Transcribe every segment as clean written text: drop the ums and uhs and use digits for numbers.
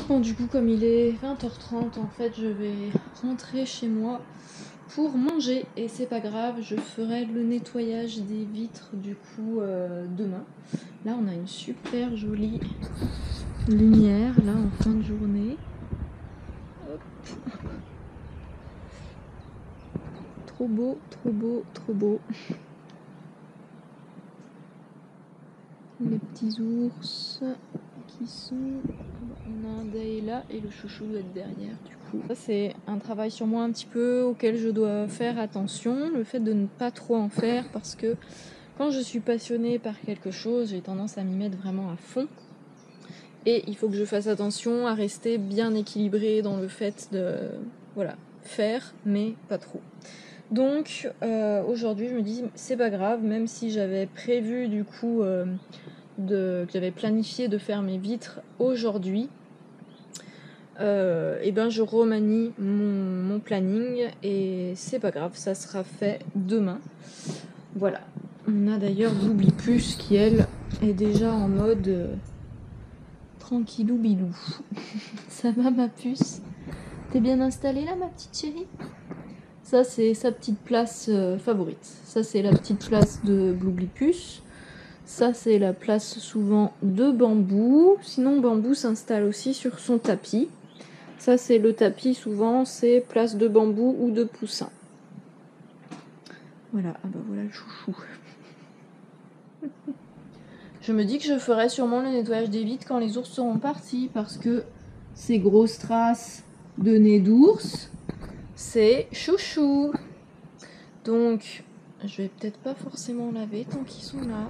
Bon, du coup, comme il est 20h30, en fait, je vais rentrer chez moi pour manger. Et c'est pas grave, je ferai le nettoyage des vitres, du coup, demain. Là, on a une super jolie lumière, là, en fin de journée. Hop. Trop beau, trop beau, trop beau. Les petits ours qui sont... On a un Daïla et le chouchou doit être derrière du coup. Ça c'est un travail sur moi un petit peu auquel je dois faire attention. Le fait de ne pas trop en faire parce que quand je suis passionnée par quelque chose, j'ai tendance à m'y mettre vraiment à fond. Et il faut que je fasse attention à rester bien équilibrée dans le fait de voilà, faire mais pas trop. Donc aujourd'hui je me dis c'est pas grave, même si j'avais prévu du coup... que j'avais planifié de faire mes vitres aujourd'hui, et ben je remanie mon planning et c'est pas grave, ça sera fait demain. Voilà. On a d'ailleurs Boubli Plus qui elle est déjà en mode tranquillou bilou. Ça va ma puce? T'es bien installée là ma petite chérie? Ça c'est sa petite place favorite. Ça c'est la petite place de Boubli Plus. Ça, c'est la place souvent de Bambou. Sinon, Bambou s'installe aussi sur son tapis. Ça, c'est le tapis, souvent, c'est place de Bambou ou de Poussin. Voilà, ah bah voilà le chouchou. Je me dis que je ferai sûrement le nettoyage des vitres quand les ours seront partis, parce que ces grosses traces de nez d'ours, c'est chouchou. Donc, je vais peut-être pas forcément laver tant qu'ils sont là.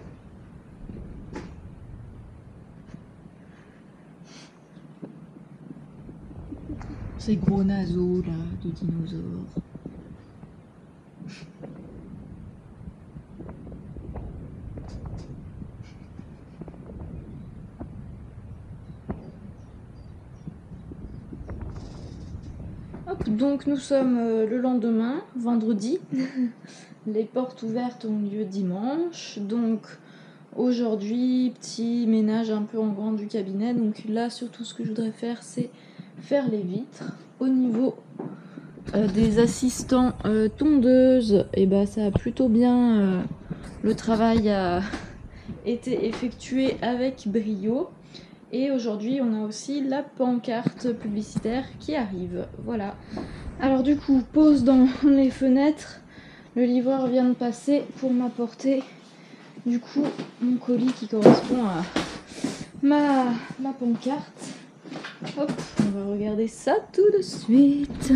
Ces gros naseaux là de dinosaures. Hop, donc nous sommes le lendemain, vendredi. Les portes ouvertes ont lieu dimanche. Donc aujourd'hui, petit ménage un peu en grand du cabinet. Donc là, surtout ce que je voudrais faire, c'est faire les vitres. Au niveau des assistants tondeuses, et bah ça a plutôt bien... le travail a été effectué avec brio. Et aujourd'hui, on a aussi la pancarte publicitaire qui arrive. Voilà. Alors du coup, pause dans les fenêtres. Le livreur vient de passer pour m'apporter du coup mon colis qui correspond à ma pancarte. Hop, on va regarder ça tout de suite.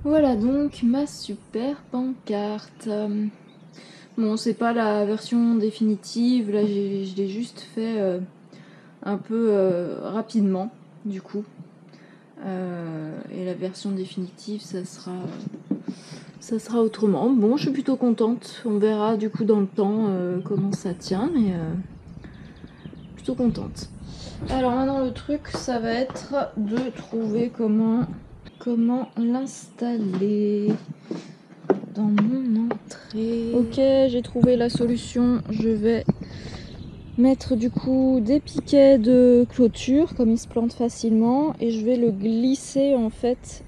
Voilà donc ma super pancarte. Bon, c'est pas la version définitive, là je l'ai juste fait un peu rapidement du coup. Et la version définitive, ça sera autrement. Bon, je suis plutôt contente. On verra du coup dans le temps comment ça tient, mais plutôt contente. Alors maintenant le truc, ça va être de trouver comment l'installer dans mon entrée. Ok, j'ai trouvé la solution. Je vais mettre du coup des piquets de clôture comme ils se plantent facilement et je vais le glisser en fait,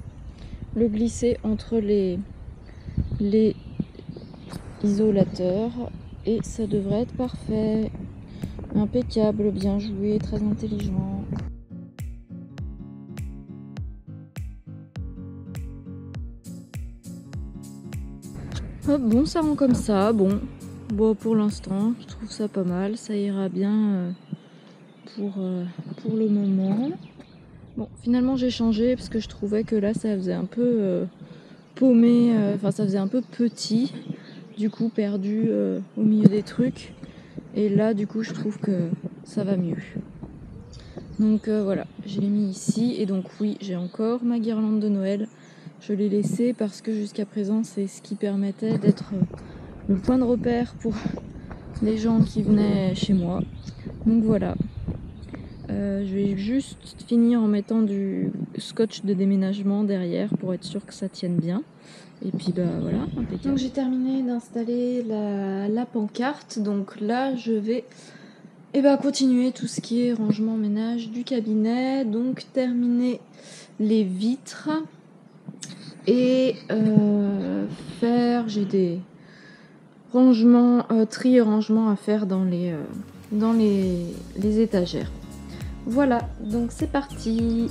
entre les isolateurs et ça devrait être parfait. Impeccable, bien joué, très intelligent. Hop, bon, ça rend comme ça. Bon, pour l'instant, je trouve ça pas mal. Ça ira bien pour le moment. Bon, finalement, j'ai changé parce que je trouvais que là, ça faisait un peu paumé. Enfin, ça faisait un peu petit. Du coup, perdu au milieu des trucs. Et là, du coup, je trouve que ça va mieux. Donc voilà, je l'ai mis ici. Et donc oui, j'ai encore ma guirlande de Noël. Je l'ai laissée parce que jusqu'à présent, c'est ce qui permettait d'être le point de repère pour les gens qui venaient chez moi. Donc voilà. Je vais juste finir en mettant du scotch de déménagement derrière pour être sûr que ça tienne bien. Et puis bah voilà, impeccable. Donc j'ai terminé d'installer la pancarte. Donc là je vais continuer tout ce qui est rangement ménage du cabinet. Donc terminer les vitres et j'ai des rangements, tri et rangements à faire dans les étagères. Voilà, donc c'est parti.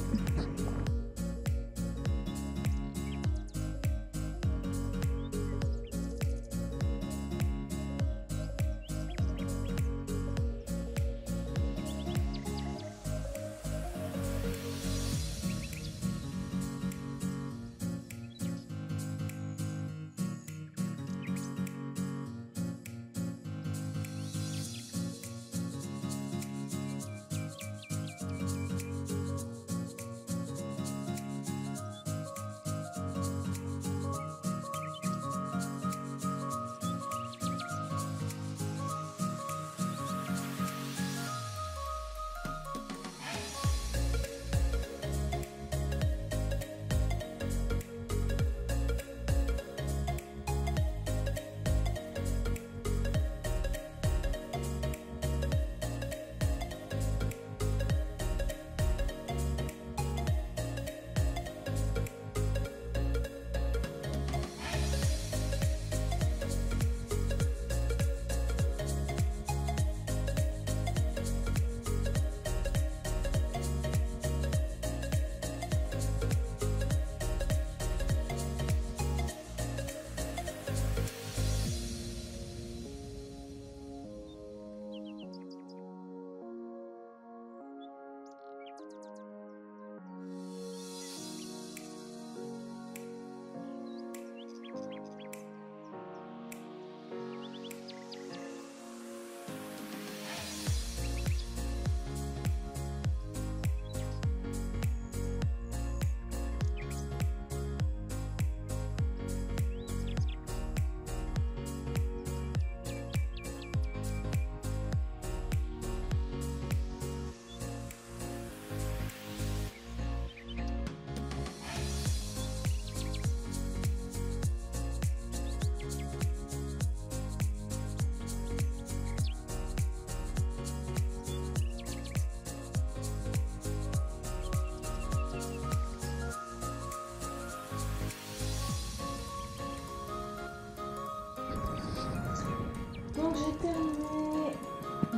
Donc j'ai terminé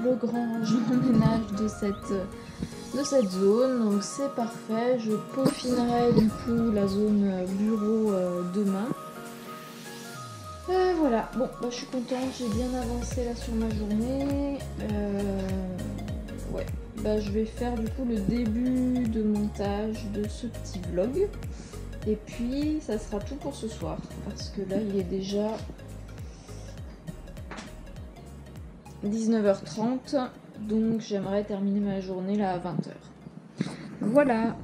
le grand rangement ménage de cette zone, donc c'est parfait. Je peaufinerai du coup la zone bureau demain. Voilà, bon, bah, je suis contente, j'ai bien avancé là sur ma journée. Ouais, bah, je vais faire du coup le début de montage de ce petit vlog. Et puis ça sera tout pour ce soir, parce que là il est déjà 19h30, donc j'aimerais terminer ma journée là à 20h. Voilà.